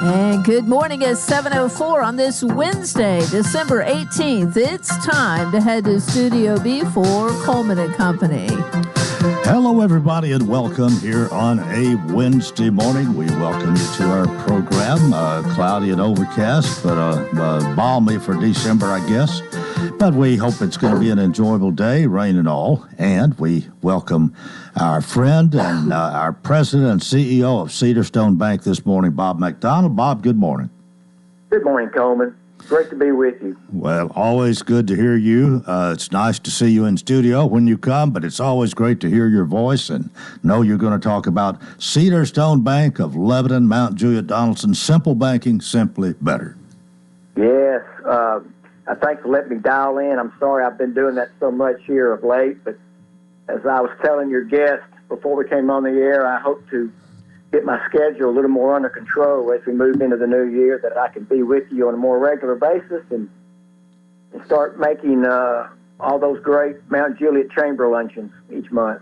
And good morning at 7:04 on this Wednesday, December 18th. It's time to head to Studio B for Coleman and Company. Hello, everybody, and welcome here on a Wednesday morning. We welcome you to our program. Cloudy and overcast, but balmy for December, I guess. But we hope it's going to be an enjoyable day, rain and all. And we welcome our friend and our president and CEO of Cedarstone Bank this morning, Bob McDonald. Bob, good morning. Good morning, Coleman. Great to be with you. Well, always good to hear you. It's nice to see you in studio when you come, but it's always great to hear your voice and know you're going to talk about Cedarstone Bank of Lebanon, Mount Juliet, Donaldson. Simple banking, simply better. Yes. Thanks for letting me dial in. I'm sorry I've been doing that so much here of late, but as I was telling your guest before we came on the air, I hope to get my schedule a little more under control as we move into the new year, that I can be with you on a more regular basis and start making all those great Mount Juliet chamber luncheons each month.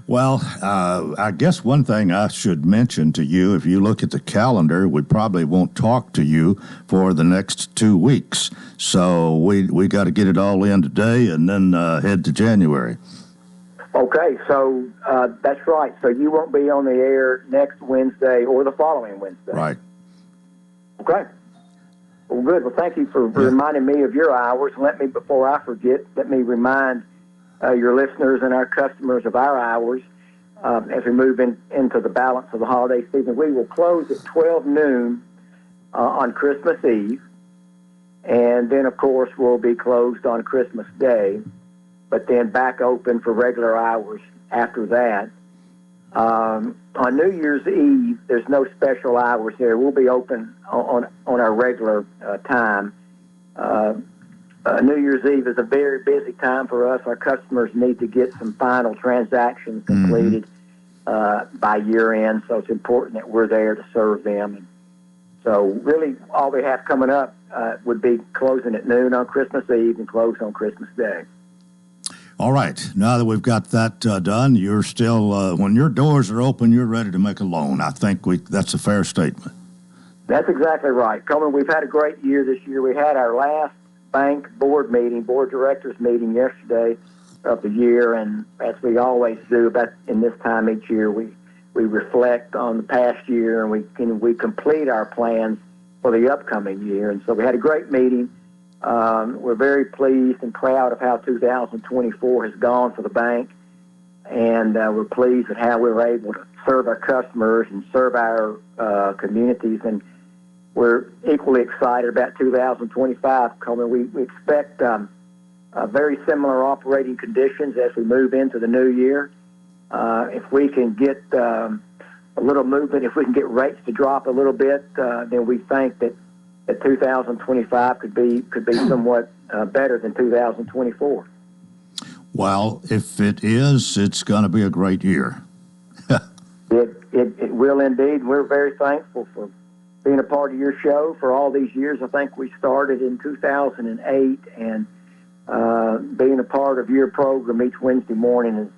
Well, I guess one thing I should mention to you, if you look at the calendar, we probably won't talk to you for the next 2 weeks. So we got to get it all in today and then head to January. Okay, so that's right. So you won't be on the air next Wednesday or the following Wednesday. Right. Okay. Well, good. Well, thank you for reminding me of your hours. Before I forget, let me remind your listeners and our customers of our hours as we move into the balance of the holiday season. We will close at 12 noon on Christmas Eve, and then, of course, we'll be closed on Christmas Day, but then back open for regular hours after that. On New Year's Eve, there's no special hours here. We'll be open on our regular time. New Year's Eve is a very busy time for us. Our customers need to get some final transactions completed by year end, so it's important that we're there to serve them. And so really all we have coming up would be closing at noon on Christmas Eve and close on Christmas Day. All right. Now that we've got that done, you're still, when your doors are open, you're ready to make a loan. I think that's a fair statement. That's exactly right. Coleman, we've had a great year this year. We had our last bank board directors meeting yesterday of the year, and as we always do about in this time each year, we reflect on the past year and we complete our plans for the upcoming year. And so we had a great meeting. We're very pleased and proud of how 2024 has gone for the bank, and we're pleased at how we were able to serve our customers and serve our communities, and we're equally excited about 2025 coming. We expect very similar operating conditions as we move into the new year. If we can get a little movement, if we can get rates to drop a little bit, then we think that 2025 could be somewhat better than 2024. Well, if it is, it's going to be a great year. It will indeed. We're very thankful for being a part of your show for all these years. I think we started in 2008, and being a part of your program each Wednesday morning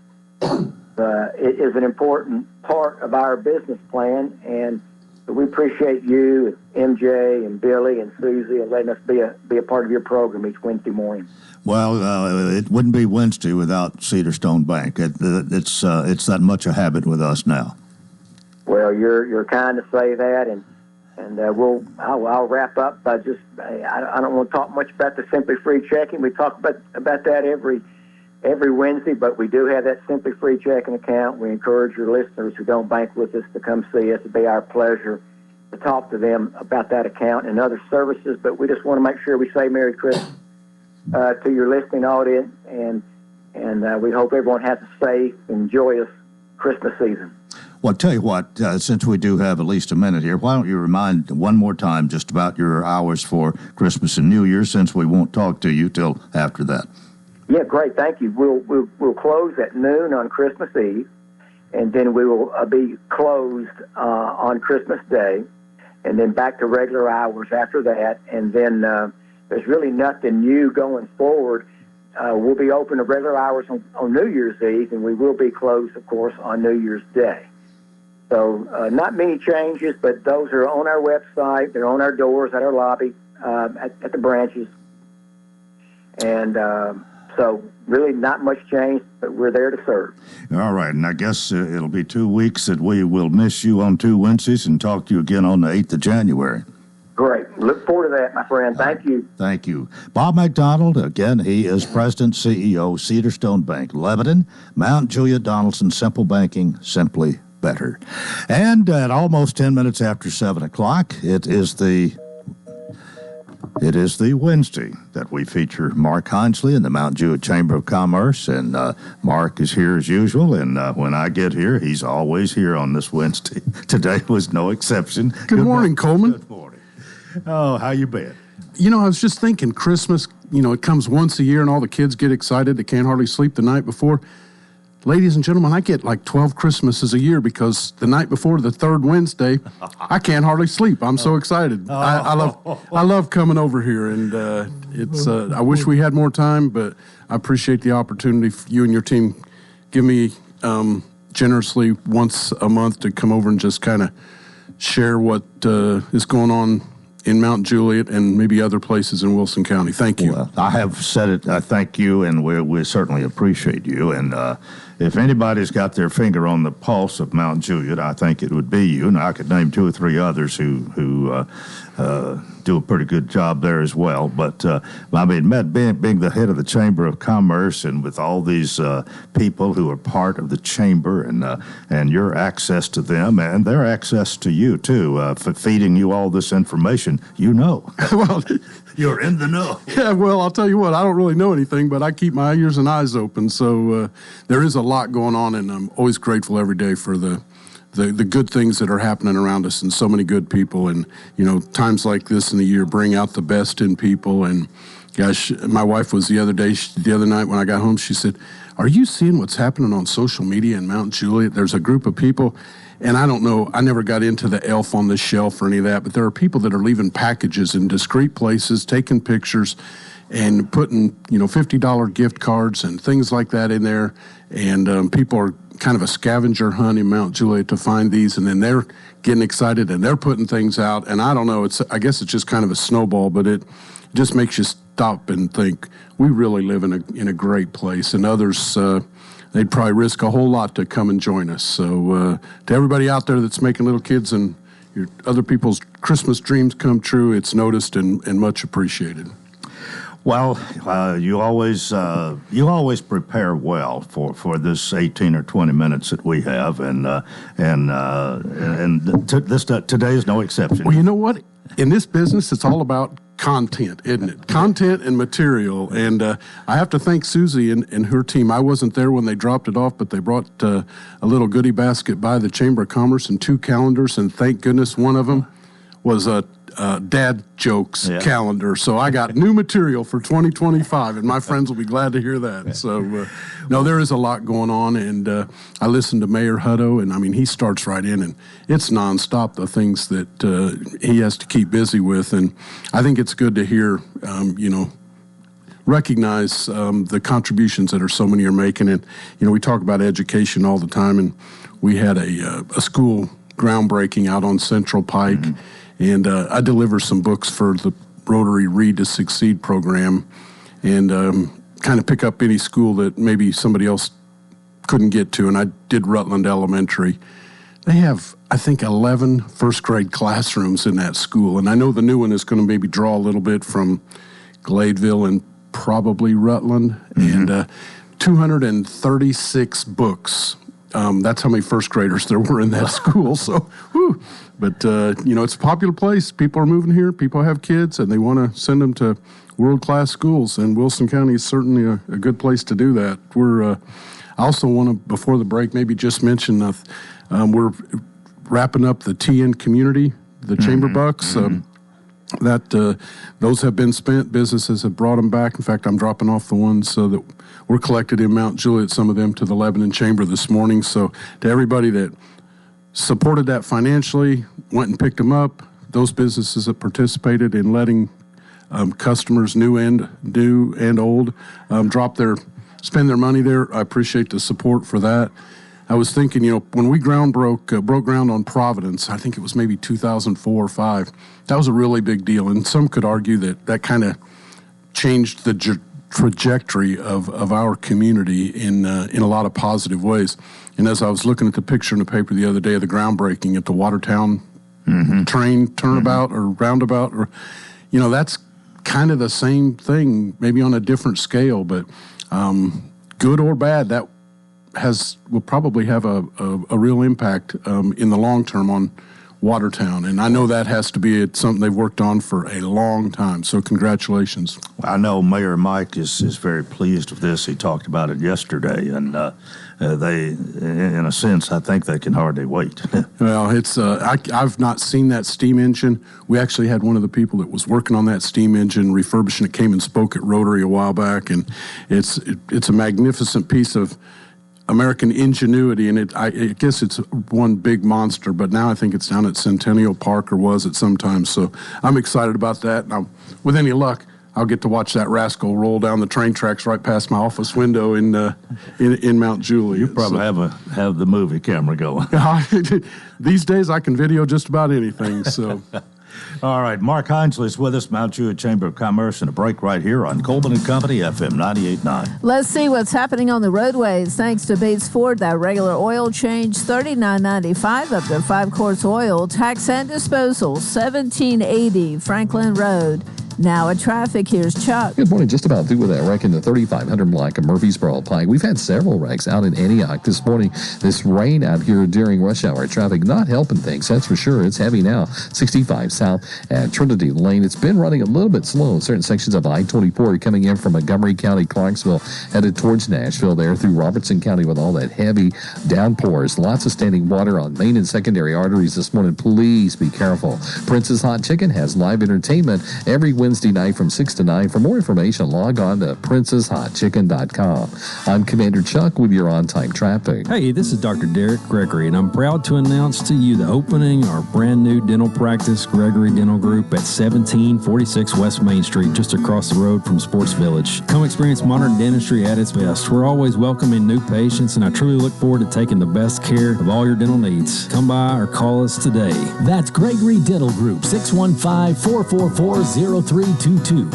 is an important part of our business plan, and we appreciate you, and MJ, and Billy, and Susie, and letting us be a part of your program each Wednesday morning. Well, it wouldn't be Wednesday without Cedarstone Bank. It's that much a habit with us now. Well, you're kind to say that, and I'll wrap up by just I don't want to talk much about the Simply Free checking. We talk about that every Wednesday, but we do have that Simply Free checking account. We encourage your listeners who don't bank with us to come see us. It'd be our pleasure to talk to them about that account and other services. But we just want to make sure we say Merry Christmas to your listening audience, and we hope everyone has a safe and joyous Christmas season. Well, I'll tell you what, since we do have at least a minute here, why don't you remind one more time just about your hours for Christmas and New Year, since we won't talk to you till after that. Yeah, great. Thank you. We'll close at noon on Christmas Eve, and then we will be closed on Christmas Day, and then back to regular hours after that. And then there's really nothing new going forward. We'll be open to regular hours on New Year's Eve, and we will be closed, of course, on New Year's Day. So not many changes, but those are on our website. They're on our doors, at our lobby, at the branches. And so really not much change, but we're there to serve. All right, and I guess it'll be 2 weeks that we will miss you on 2 Wednesdays and talk to you again on the 8th of January. Great. Look forward to that, my friend. Thank you. Thank you. Bob McDonald, again, he is President, CEO, Cedarstone Bank, Lebanon, Mount Juliet, Donaldson, Simple Banking, simply better. And at almost 10 minutes after 7 o'clock, it is the Wednesday that we feature Mark Hinesley in the Mount Juliet Chamber of Commerce, and Mark is here as usual, and when I get here, he's always here on this Wednesday. Today was no exception. Good morning, Coleman. Good morning. Oh, how you been? You know, I was just thinking Christmas, it comes once a year and all the kids get excited. They can't hardly sleep the night before. Ladies and gentlemen, I get like 12 Christmases a year because the night before the third Wednesday, I can't hardly sleep. I'm so excited. I love coming over here, and it's. I wish we had more time, but I appreciate the opportunity. You and your team give me generously once a month to come over and just kind of share what is going on in Mount Juliet and maybe other places in Wilson County. Thank you. Well, I have said it. I thank you, and we certainly appreciate you. And if anybody's got their finger on the pulse of Mount Juliet, I think it would be you. And I could name 2 or 3 others who do a pretty good job there as well. But I mean, being the head of the Chamber of Commerce, and with all these people who are part of the chamber, and your access to them and their access to you too, for feeding you all this information, Well, you're in the know. Yeah, well, I'll tell you what, I don't really know anything, but I keep my ears and eyes open. So there is a lot going on, and I'm always grateful every day for the good things that are happening around us, and so many good people. And, times like this in the year bring out the best in people. And gosh, my wife was the other night when I got home, she said, "Are you seeing what's happening on social media in Mount Juliet? There's a group of people," and I don't know, I never got into the elf on the shelf or any of that, but there are people that are leaving packages in discreet places, taking pictures, and putting, $50 gift cards and things like that in there. And people are kind of a scavenger hunt in Mount Juliet to find these, and then they're getting excited and they're putting things out. And I don't know, I guess it's just kind of a snowball, but it just makes you stop and think, we really live in a great place, and others, they'd probably risk a whole lot to come and join us. So to everybody out there that's making little kids and your other people's Christmas dreams come true, it's noticed and much appreciated. Well, you always prepare well for this 18 or 20 minutes that we have, and today is no exception. Well, you know what? In this business, it's all about content, isn't it? Content and material. And I have to thank Susie and her team. I wasn't there when they dropped it off, but they brought a little goodie basket by the Chamber of Commerce and 2 calendars, and thank goodness one of them was a dad jokes calendar. So I got new material for 2025, and my friends will be glad to hear that. So, no, there is a lot going on, and I listened to Mayor Hutto, and I mean, he starts right in, and it's nonstop, the things that he has to keep busy with. And I think it's good to hear, recognize the contributions that so many are making. And, we talk about education all the time, and we had a school groundbreaking out on Central Pike. Mm-hmm. And I deliver some books for the Rotary Read to Succeed program, and kind of pick up any school that maybe somebody else couldn't get to. And I did Rutland Elementary. They have, I think, 11 first-grade classrooms in that school. And I know the new one is going to maybe draw a little bit from Gladeville and probably Rutland. Mm-hmm. And 236 books. That's how many first graders there were in that school. So, whew. But, it's a popular place. People are moving here. People have kids, and they want to send them to world-class schools. And Wilson County is certainly a good place to do that. I also want to, before the break, maybe just mention we're wrapping up the TN community, the Chamber Bucks. Those have been spent. Businesses have brought them back. In fact, I'm dropping off the ones that were collected in Mount Juliet, some of them to the Lebanon Chamber this morning. So to everybody that supported that financially, went and picked them up, those businesses that participated in letting customers, new and old, spend their money there, I appreciate the support for that. I was thinking, when we broke ground on Providence, I think it was maybe 2004 or 5, that was a really big deal. And some could argue that kind of changed the trajectory of our community in a lot of positive ways. And as I was looking at the picture in the paper the other day of the groundbreaking at the Watertown train turnabout or roundabout, or that's kind of the same thing, maybe on a different scale, but good or bad, that will probably have a real impact in the long term on Watertown. And I know that has to be something they've worked on for a long time. So congratulations. I know Mayor Mike is very pleased with this. He talked about it yesterday, and they, in a sense, I think they can hardly wait. Well, it's I've not seen that steam engine. We actually had one of the people that was working on that steam engine refurbishing it came and spoke at Rotary a while back, and it's a magnificent piece of American ingenuity, and I guess it's one big monster, but now I think it's down at Centennial Park, or was at some time. So I'm excited about that. Now, with any luck, I'll get to watch that rascal roll down the train tracks right past my office window in Mount Juliet. You probably have the movie camera going. These days, I can video just about anything. So. All right, Mark Hinesley is with us, Mount Juliet Chamber of Commerce, and a break right here on Coleman and Company, FM 98.9. Let's see what's happening on the roadways. Thanks to Bates Ford, that regular oil change, $39.95 up to 5 quarts oil. Tax and disposal, $17.80 Franklin Road. Now at traffic, here's Chuck. Good morning. Just about through with that wreck in the 3500 block of Murfreesboro Pike. We've had several wrecks out in Antioch this morning. This rain out here during rush hour traffic not helping things, that's for sure. It's heavy now. 65 south at Trinity Lane. It's been running a little bit slow in certain sections of I-24 coming in from Montgomery County, Clarksville, headed towards Nashville there through Robertson County with all that heavy downpours. Lots of standing water on main and secondary arteries this morning. Please be careful. Prince's Hot Chicken has live entertainment every Wednesday night from 6 to 9. For more information, log on to princeshotchicken.com. I'm Commander Chuck with your on-time traffic. Hey, this is Dr. Derek Gregory, and I'm proud to announce to you the opening of our brand new dental practice, Gregory Dental Group, at 1746 West Main Street, just across the road from Sports Village. Come experience modern dentistry at its best. We're always welcoming new patients, and I truly look forward to taking the best care of all your dental needs. Come by or call us today. That's Gregory Dental Group, 615-444-0322,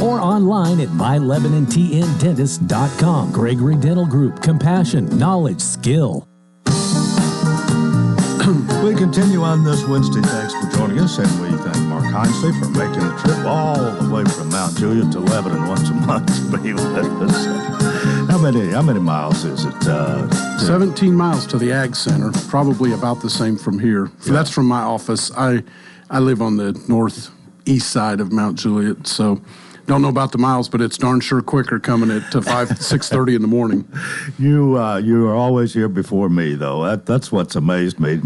or online at mylebanonTNDentist.com. Gregory Dental Group, compassion, knowledge, skill. We continue on this Wednesday. Thanks for joining us, and we thank Mark Hinesley for making the trip all the way from Mount Juliet to Lebanon once a month to be with us. How many miles is it? 17 miles to the Ag Center, probably about the same from here. Yeah. That's from my office. I live on the northeast side of Mount Juliet, so don't know about the miles, but it's darn sure quicker coming at 6:30 in the morning. You are always here before me, though. That's what's amazed me.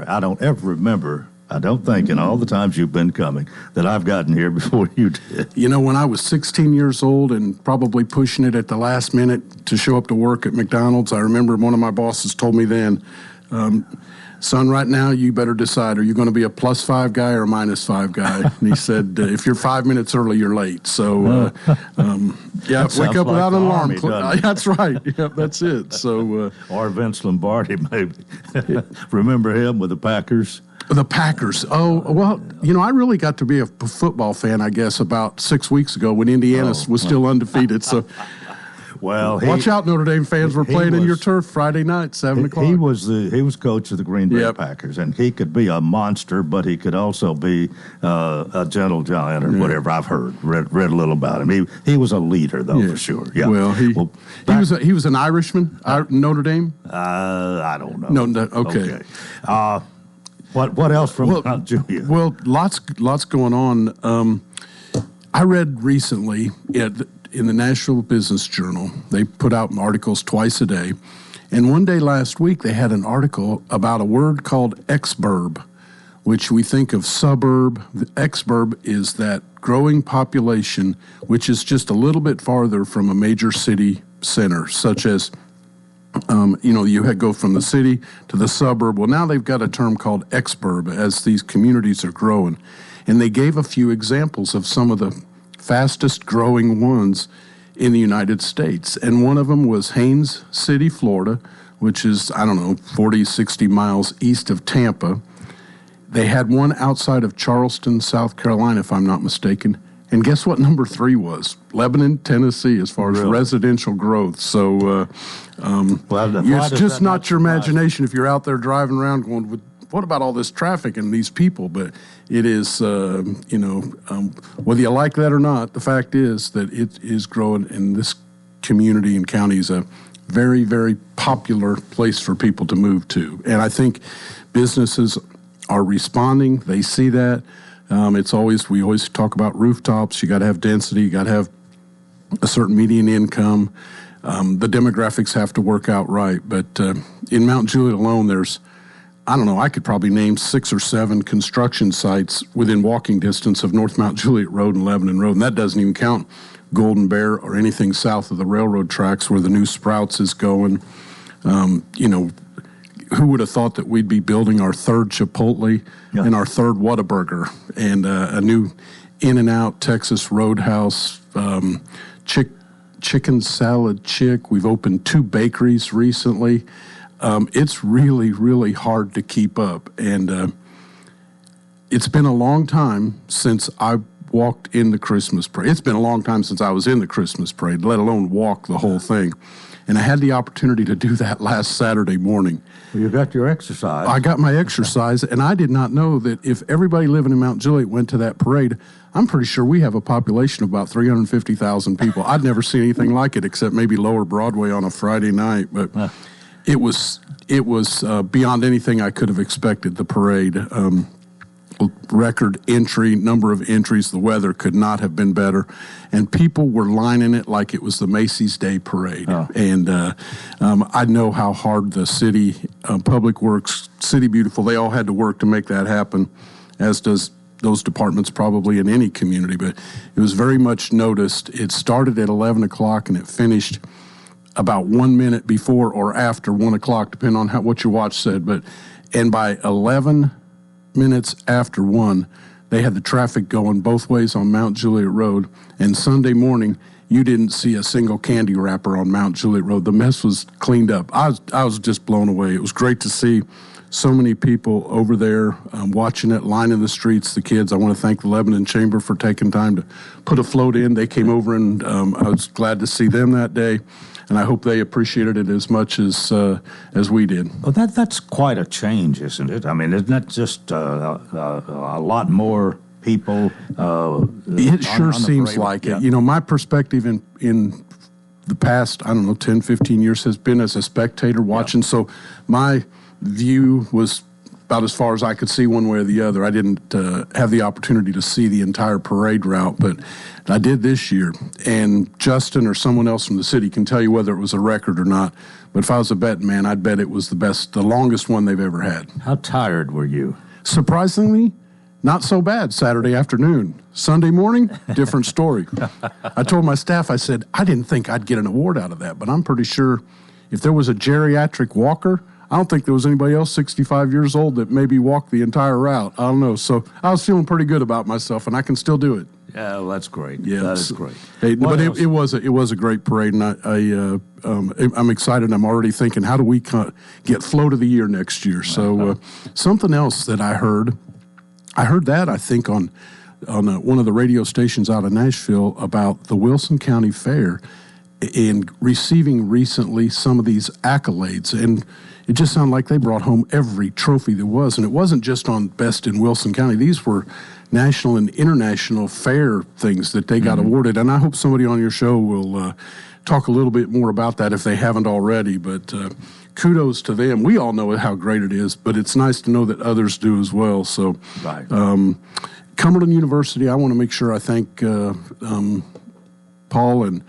I don't ever remember, I don't think, in all the times you've been coming, that I've gotten here before you did. When I was 16 years old and probably pushing it at the last minute to show up to work at McDonald's, I remember one of my bosses told me then, son, right now you better decide, are you going to be a +5 guy or a -5 guy? And he said, if you're 5 minutes early, you're late. So, wake up without an alarm. That's right. Yep, that's it. So, or Vince Lombardi, maybe. Remember him with the Packers? The Packers. Oh, well, I really got to be a football fan, I guess, about 6 weeks ago when Indiana was still undefeated. So, well, watch out, Notre Dame fans. We're playing in your turf Friday night, 7 o'clock. He was coach of the Green Bay Packers, and he could be a monster, but he could also be a gentle giant or whatever. I've read a little about him. He was a leader, though, for sure. Yeah. Well, he was an Irishman. Notre Dame. I don't know. No. Okay. What else from Mount Juliet? Well, lots going on. I read recently in the Nashville Business Journal, they put out articles twice a day, and one day last week they had an article about a word called exurb, which we think of suburb. The exurb is that growing population, which is just a little bit farther from a major city center, such as you go from the city to the suburb. Well, now they've got a term called exurb as these communities are growing. And they gave a few examples of some of the fastest growing ones in the United States. And one of them was Haines City, Florida, which is, 40, 60 miles east of Tampa. They had one outside of Charleston, South Carolina, if I'm not mistaken. And guess what number 3 was? Lebanon, Tennessee, as far as residential growth. So it's just not your imagination if you're out there driving around going, what about all this traffic and these people? But it is, whether you like that or not, the fact is that it is growing, and this community and county is a very, very popular place for people to move to. And I think businesses are responding. They see that. We always talk about rooftops. You got to have density. You got to have a certain median income. The demographics have to work out right. But in Mount Juliet alone, there's, I could probably name 6 or 7 construction sites within walking distance of North Mount Juliet Road and Lebanon Road. And that doesn't even count Golden Bear or anything south of the railroad tracks where the new Sprouts is going. Who would have thought that we'd be building our 3rd Chipotle and our 3rd Whataburger and a new In-N-Out Texas Roadhouse, Chicken Salad Chick. We've opened 2 bakeries recently. It's really, really hard to keep up. And it's been a long time since I walked in the Christmas parade. It's been a long time since I was in the Christmas parade, let alone walk the whole thing. And I had the opportunity to do that last Saturday morning. Well, you got your exercise. I got my exercise, and I did not know that if everybody living in Mount Juliet went to that parade, I'm pretty sure we have a population of about 350,000 people. I'd never seen anything like it except maybe Lower Broadway on a Friday night. But it was beyond anything I could have expected, the parade. Record number of entries. The weather could not have been better, and people were lining it like it was the Macy's Day Parade. And I know how hard the city, Public Works, City Beautiful, they all had to work to make that happen, as does those departments probably in any community. But it was very much noticed. It started at 11 o'clock and it finished about 1 minute before or after 1 o'clock, depending on what your watch said. And by 11 minutes after 1, they had the traffic going both ways on Mount Juliet Road. And Sunday morning, you didn't see a single candy wrapper on Mount Juliet Road. The mess was cleaned up. I was just blown away. It was great to see so many people over there watching it, lining the streets, the kids. I want to thank the Lebanon Chamber for taking time to put a float in. They came over, and I was glad to see them that day. And I hope they appreciated it as much as we did. Well, that's quite a change, isn't it? I mean, isn't that just a lot more people? It sure seems like it. My perspective in the past, 10, 15 years has been as a spectator watching. So my view was about as far as I could see one way or the other. I didn't have the opportunity to see the entire parade route, but I did this year. And Justin or someone else from the city can tell you whether it was a record or not. But if I was a betting man, I'd bet it was the longest one they've ever had. How tired were you? Surprisingly, not so bad Saturday afternoon. Sunday morning, different story. I told my staff, I said, I didn't think I'd get an award out of that, but I'm pretty sure if there was a geriatric walker, I don't think there was anybody else 65 years old that maybe walked the entire route. I don't know. So I was feeling pretty good about myself, and I can still do it. Yeah, well, that's great. Yeah, that is great. But it was a great parade, and I'm excited. I'm already thinking, how do we get float of the year next year? So something else that I heard that I think on one of the radio stations out of Nashville about the Wilson County Fair and receiving recently some of these accolades, and it just sounded like they brought home every trophy there was. And it wasn't just on Best in Wilson County. These were national and international fair things that they got awarded. And I hope somebody on your show will talk a little bit more about that if they haven't already. But kudos to them. We all know how great it is, but it's nice to know that others do as well. So right. Cumberland University, I want to make sure I thank Paul and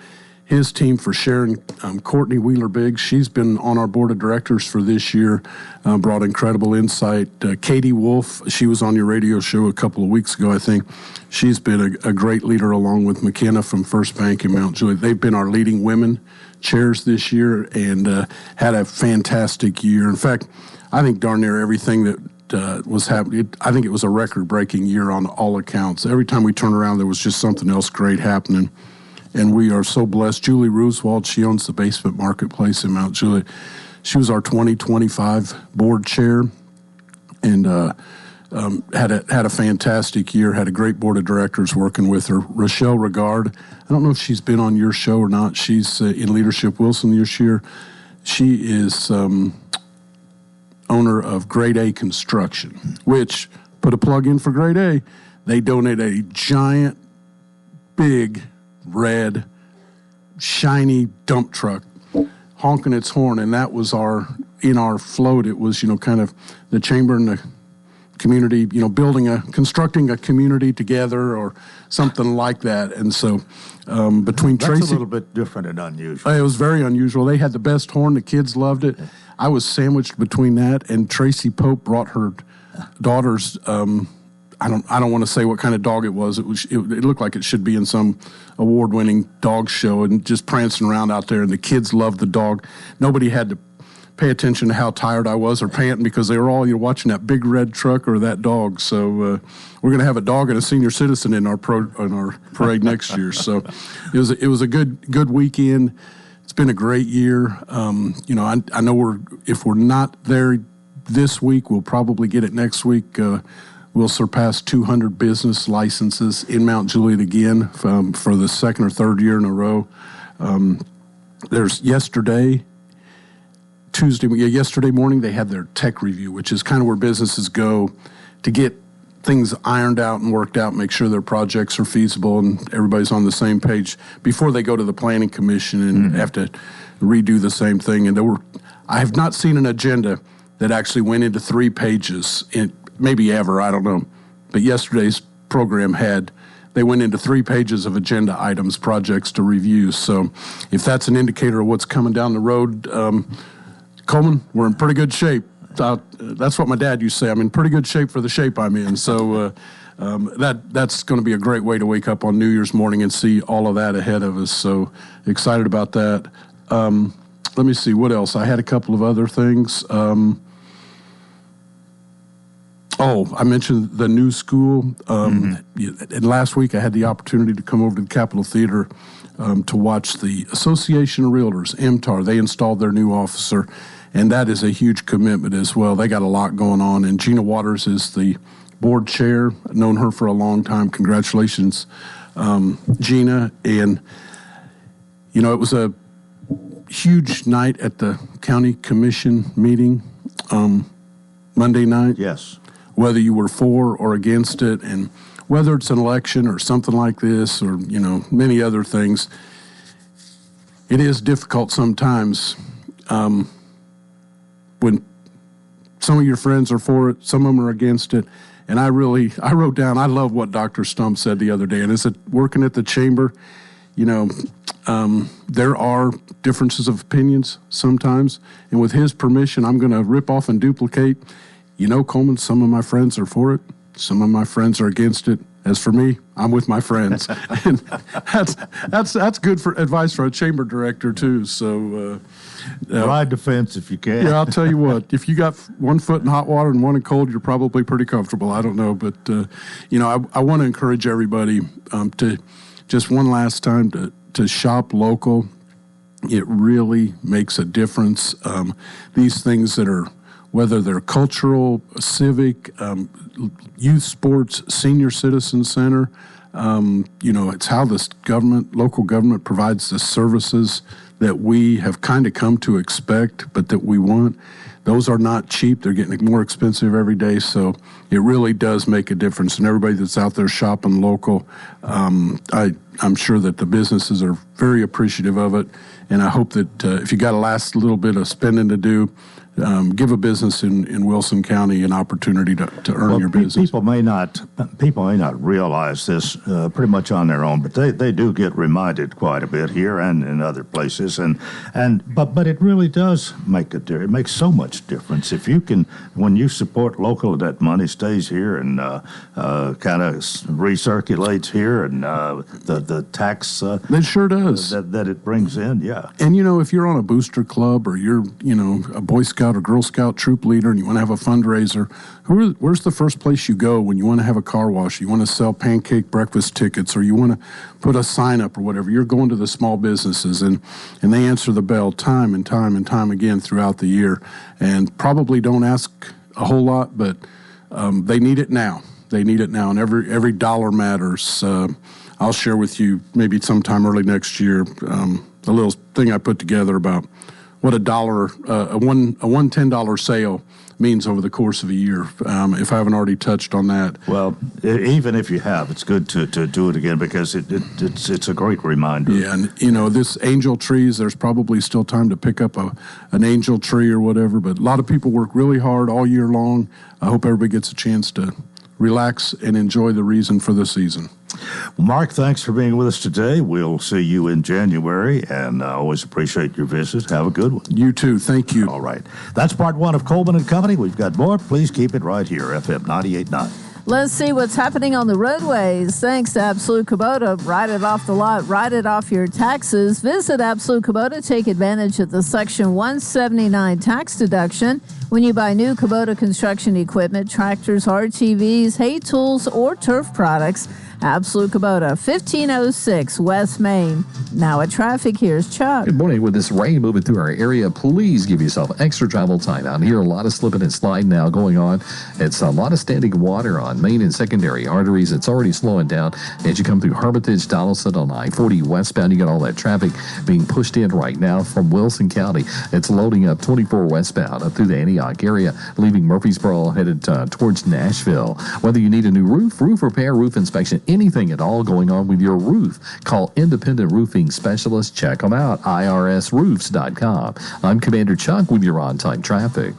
his team for sharing Courtney Wheeler-Biggs. She's been on our board of directors for this year, brought incredible insight. Katie Wolf, she was on your radio show a couple of weeks ago, I think. She's been a great leader along with McKenna from First Bank in Mount Juliet. They've been our leading women chairs this year and had a fantastic year. In fact, I think darn near everything that was happening, I think it was a record-breaking year on all accounts. Every time we turned around, there was just something else great happening. And we are so blessed. Julie Rooswald, she owns the Basement Marketplace in Mount Juliet. She was our 2025 board chair, and had a fantastic year. Had a great board of directors working with her. Rochelle Regard, I don't know if she's been on your show or not. She's in Leadership Wilson this year. She is owner of Grade A Construction, which, put a plug in for Grade A, they donate a giant, big, red, shiny dump truck honking its horn, and that was in our float. It was, kind of the chamber and the community, constructing a community together or something like that. And so between That's Tracy... a little bit different and unusual. It was very unusual. They had the best horn. The kids loved it. I was sandwiched between that, and Tracy Pope brought her daughter's... I don't want to say what kind of dog it was. It looked like it should be in some award-winning dog show, and just prancing around out there, and the kids loved the dog. Nobody had to pay attention to how tired I was or panting, because they were all watching that big red truck or that dog. So we're going to have a dog and a senior citizen in our parade next year. So it was a good weekend. It's been a great year. I know if we're not there this week, we'll probably get it next week. We'll surpass 200 business licenses in Mount Juliet again for the second or third year in a row. There's yesterday morning, they had their tech review, which is kind of where businesses go to get things ironed out and worked out, make sure their projects are feasible and everybody's on the same page before they go to the planning commission and have to redo the same thing. And I have not seen an agenda that actually went into 3 pages, maybe ever, I don't know. But yesterday's program they went into 3 pages of agenda items, projects to review. So if that's an indicator of what's coming down the road, Coleman, we're in pretty good shape. That's what my dad used to say. I'm in pretty good shape for the shape I'm in. So that's going to be a great way to wake up on New Year's morning and see all of that ahead of us. So excited about that. Let me see, what else? I had a couple of other things. I mentioned the new school. And last week I had the opportunity to come over to the Capitol Theater to watch the Association of Realtors, MTAR. They installed their new officer, and that is a huge commitment as well. They got a lot going on, and Gina Waters is the board chair. I've known her for a long time. Congratulations, Gina. And, it was a huge night at the county commission meeting Monday night. Yes. Whether you were for or against it, and whether it's an election or something like this or, many other things, it is difficult sometimes when some of your friends are for it, some of them are against it. And I wrote down, I love what Dr. Stump said the other day, and it's working at the chamber, there are differences of opinions sometimes, and with his permission, I'm going to rip off and duplicate. Coleman, some of my friends are for it. Some of my friends are against it. As for me, I'm with my friends. And that's good for advice for a chamber director, too. So ride the fence if you can. Yeah, I'll tell you what. If you got 1 foot in hot water and 1 in cold, you're probably pretty comfortable. I don't know. But, I want to encourage everybody to just one last time to shop local. It really makes a difference. These things that are, whether they're cultural, civic, youth sports, senior citizen center, it's how this local government provides the services that we have kind of come to expect, but that we want. Those are not cheap. They're getting more expensive every day. So it really does make a difference. And everybody that's out there shopping local, I'm sure that the businesses are very appreciative of it. And I hope that if you got a last little bit of spending to do, give a business in Wilson County an opportunity to earn your business. People may not realize this pretty much on their own, but they do get reminded quite a bit here and in other places, but it really does make it makes so much difference if you can, when you support local, that money stays here and kind of recirculates here, and the tax it sure does that it brings in, yeah. And if you're on a booster club or you're a Boy Scout Scout or Girl Scout troop leader and you want to have a fundraiser, where's the first place you go when you want to have a car wash, you want to sell pancake breakfast tickets, or you want to put a sign up or whatever? You're going to the small businesses, and they answer the bell time and time and time again throughout the year, and probably don't ask a whole lot, but they need it now. They need it now, and every dollar matters. I'll share with you maybe sometime early next year a little thing I put together about what a one $10 sale means over the course of a year, if I haven't already touched on that. Well, even if you have, it's good to do it again, because it's a great reminder. Yeah, and this angel trees, there's probably still time to pick up an angel tree or whatever, but a lot of people work really hard all year long. I hope everybody gets a chance to relax and enjoy the reason for the season. Well, Mark, thanks for being with us today. We'll see you in January, and I always appreciate your visit. Have a good one. You too. Thank you. All right. That's part one of Coleman and Company. We've got more. Please keep it right here, FM 98.9. Let's see what's happening on the roadways. Thanks to Absolute Kubota. Write it off the lot. Write it off your taxes. Visit Absolute Kubota. Take advantage of the Section 179 tax deduction when you buy new Kubota construction equipment, tractors, RTVs, hay tools, or turf products. Absolute Kubota, 1506 West Main. Now at traffic, here's Chuck. Good morning. With this rain moving through our area, please give yourself extra travel time out here. A lot of slipping and sliding now going on. It's a lot of standing water on main and secondary arteries. It's already slowing down as you come through Hermitage, Donaldson on I-40 westbound. You got all that traffic being pushed in right now from Wilson County. It's loading up 24 westbound up through the Antioch area, leaving Murfreesboro headed towards Nashville. Whether you need a new roof repair, roof inspection, anything at all going on with your roof, call Independent Roofing Specialists. Check them out, irsroofs.com. I'm Commander Chuck with your on-time traffic.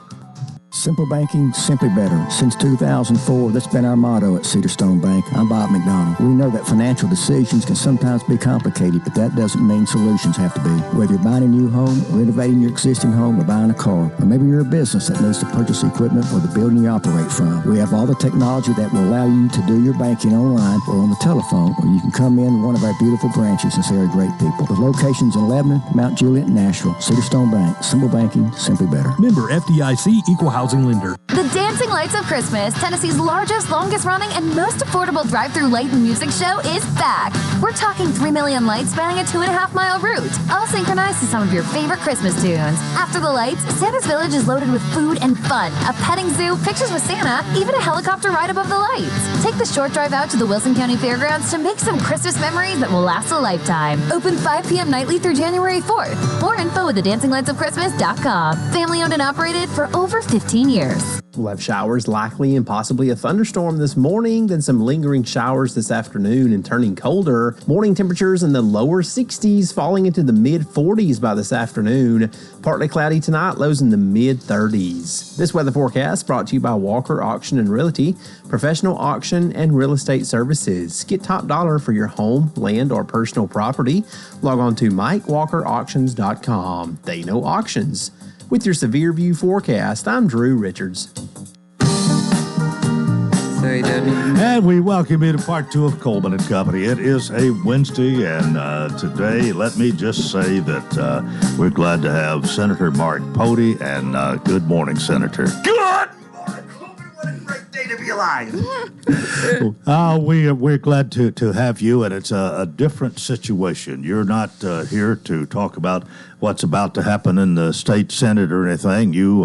Simple banking, simply better. Since 2004, that's been our motto at Cedarstone Bank. I'm Bob McDonald. We know that financial decisions can sometimes be complicated, but that doesn't mean solutions have to be. Whether you're buying a new home, renovating your existing home, or buying a car, or maybe you're a business that needs to purchase equipment for the building you operate from, we have all the technology that will allow you to do your banking online or on the telephone, or you can come in one of our beautiful branches and see our great people. With locations in Lebanon, Mount Juliet, and Nashville, Cedarstone Bank. Simple banking, simply better. Member FDIC, Equal Housing Lender. The Dancing Lights of Christmas, Tennessee's largest, longest running, and most affordable drive-through light and music show is back. We're talking 3 million lights spanning a 2.5-mile route, all synchronized to some of your favorite Christmas tunes. After the lights, Santa's Village is loaded with food and fun, a petting zoo, pictures with Santa, even a helicopter ride above the lights. Take the short drive out to the Wilson County Fairgrounds to make some Christmas memories that will last a lifetime. Open 5 p.m. nightly through January 4th. More info at thedancinglightsofchristmas.com. Family owned and operated for over 15 years. We'll have showers likely and possibly a thunderstorm this morning, then some lingering showers this afternoon and turning colder. Morning temperatures in the lower 60s, falling into the mid-40s by this afternoon. Partly cloudy tonight, lows in the mid-30s. This weather forecast brought to you by Walker Auction and Realty, professional auction and real estate services. Get top dollar for your home, land, or personal property. Log on to MikeWalkerAuctions.com. They know auctions. With your Severe View forecast, I'm Drew Richards. And we welcome you to part two of Coleman and Company. It is a Wednesday, and today, let me just say that we're glad to have Senator Mark Pody, and good morning, Senator. Good morning, Coleman. What a great day to be alive. We're glad to have you, and it's a different situation. You're not here to talk about what's about to happen in the state senate or anything. You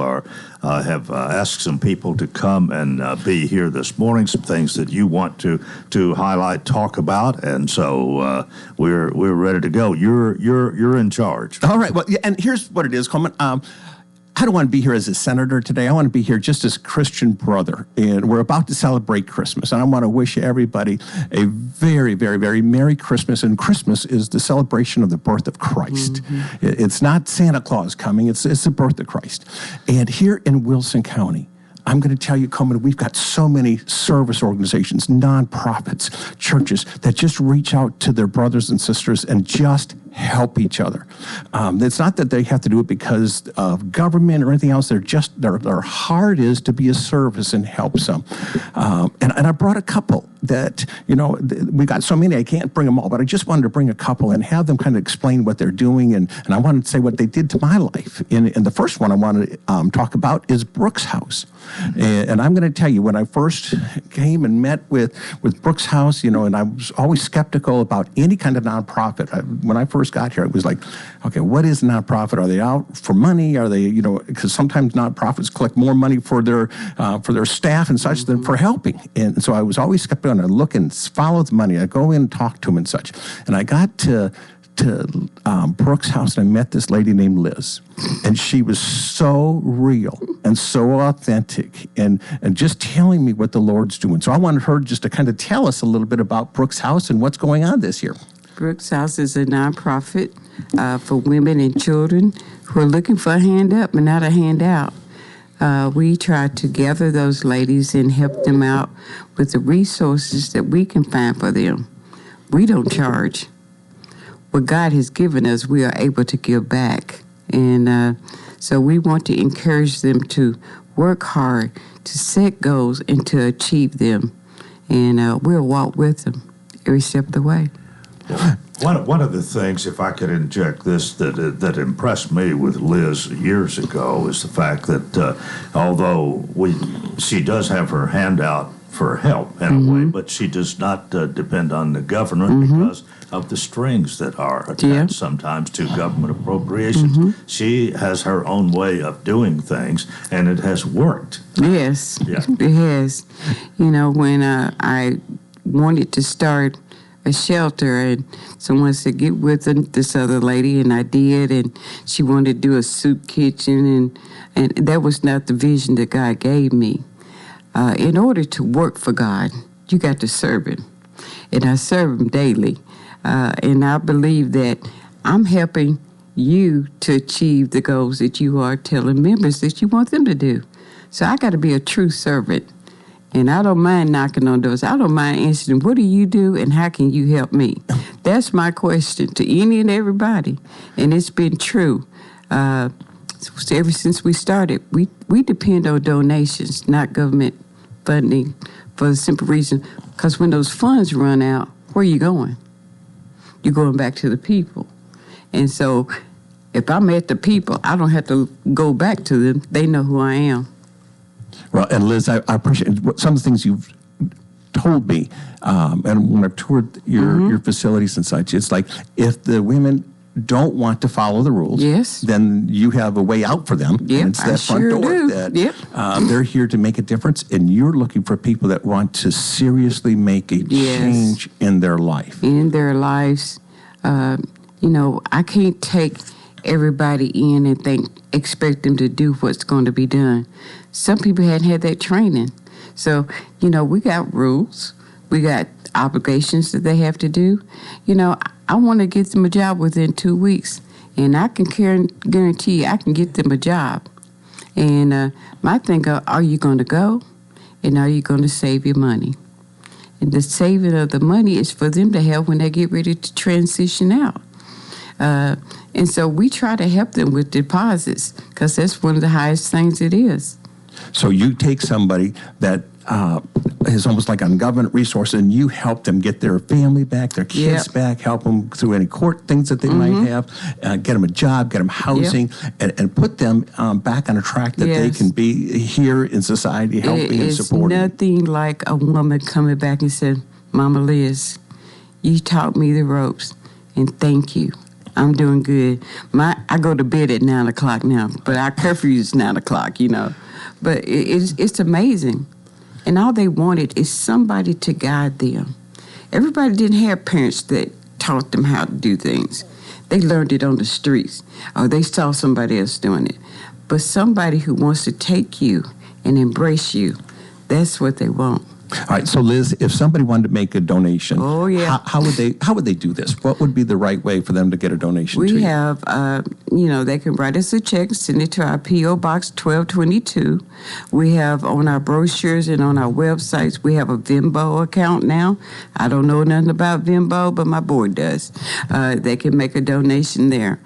have asked some people to come and be here this morning, some things that you want to highlight, talk about, and so we're ready to go. You're in charge. All right. Well, yeah, and here's what it is, Coleman. I don't want to be here as a senator today. I want to be here just as a Christian brother. And we're about to celebrate Christmas. And I want to wish everybody a very, very, very Merry Christmas. And Christmas is the celebration of the birth of Christ. Mm-hmm. It's not Santa Claus coming. It's the birth of Christ. And here in Wilson County, I'm going to tell you, Coleman, we've got so many service organizations, nonprofits, churches that just reach out to their brothers and sisters and just help each other. It's not that they have to do it because of government or anything else. They're just, their heart is to be a service and help some. And I brought a couple that, we got so many, I can't bring them all, but I just wanted to bring a couple and have them kind of explain what they're doing. And I wanted to say what they did to my life. And the first one I want to talk about is Brooks House. And I'm going to tell you, when I first came and met with Brooks House, and I was always skeptical about any kind of nonprofit. When I first got here, it was like, okay, what is a nonprofit? Are they out for money? Are they, because sometimes nonprofits collect more money for their staff and such than for helping. And so I was always skeptical, and I look and follow the money. I go in and talk to them and such. And I got to Brooks House, and I met this lady named Liz, and she was so real and so authentic and just telling me what the Lord's doing. So I wanted her just to kind of tell us a little bit about Brooks House and what's going on this year. Brooks House is a nonprofit for women and children who are looking for a hand up and not a handout. We try to gather those ladies and help them out with the resources that we can find for them. We don't charge. What God has given us, we are able to give back. And so we want to encourage them to work hard, to set goals, and to achieve them. And we'll walk with them every step of the way. One of the things, if I could inject this, that impressed me with Liz years ago is the fact that although she does have her hand out for help in a way, but she does not depend on the government because of the strings that are attached sometimes to government appropriations. She has her own way of doing things, and it has worked. Yes, it has. When I wanted to start a shelter, and someone said, get with this other lady, and I did, and she wanted to do a soup kitchen, and that was not the vision that God gave me. In order to work for God, you got to serve Him, and I serve Him daily, and I believe that I'm helping you to achieve the goals that you are telling members that you want them to do. So I got to be a true servant. And I don't mind knocking on doors. I don't mind answering, what do you do and how can you help me? That's my question to any and everybody. And it's been true. Ever since we started, we depend on donations, not government funding, for the simple reason, because when those funds run out, where are you going? You're going back to the people. And so if I'm at the people, I don't have to go back to them. They know who I am. Well, and Liz, I appreciate some of the things you've told me, and when I've toured your facilities and such, it's like if the women don't want to follow the rules, then you have a way out for them. And it's that front door that they're here to make a difference, and you're looking for people that want to seriously make a change in their life. In their lives. I can't take everybody in and expect them to do what's going to be done. Some people hadn't had that training. So, we got rules. We got obligations that they have to do. I want to get them a job within 2 weeks, and I can guarantee you I can get them a job. And my thing, are you going to go, and are you going to save your money? And the saving of the money is for them to have when they get ready to transition out. And so we try to help them with deposits because that's one of the highest things it is. So you take somebody that is almost like on government resources, and you help them get their family back, their kids back, help them through any court things that they might have, get them a job, get them housing, and put them back on a track that they can be here in society helping and supporting. It's nothing like a woman coming back and saying, Mama Liz, you taught me the ropes, and thank you. I'm doing good. I go to bed at 9 o'clock now, but our curfew is 9 o'clock, But it's amazing. And all they wanted is somebody to guide them. Everybody didn't have parents that taught them how to do things. They learned it on the streets, or they saw somebody else doing it. But somebody who wants to take you and embrace you, that's what they want. All right, so Liz, if somebody wanted to make a donation, how would they do this? What would be the right way for them to get a donation? We have, they can write us a check, send it to our P.O. Box 1222. We have on our brochures and on our websites, we have a Venmo account now. I don't know nothing about Venmo, but my board does. They can make a donation there.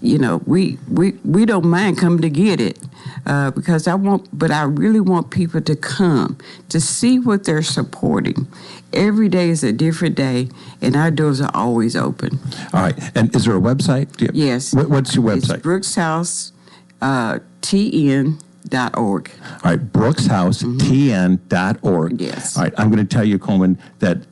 We don't mind coming to get it. Because I really want people to come to see what they're supporting. Every day is a different day, and our doors are always open. All right. And is there a website? Yes. What's your website? It's BrooksHouseTN.org. All right, BrooksHouseTN.org. Yes. All right, I'm going to tell you, Coleman, that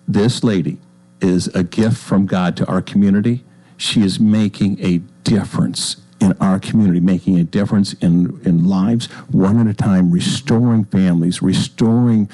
this lady is a gift from God to our community. She is making a difference in our community, making a difference in lives, one at a time, restoring families, restoring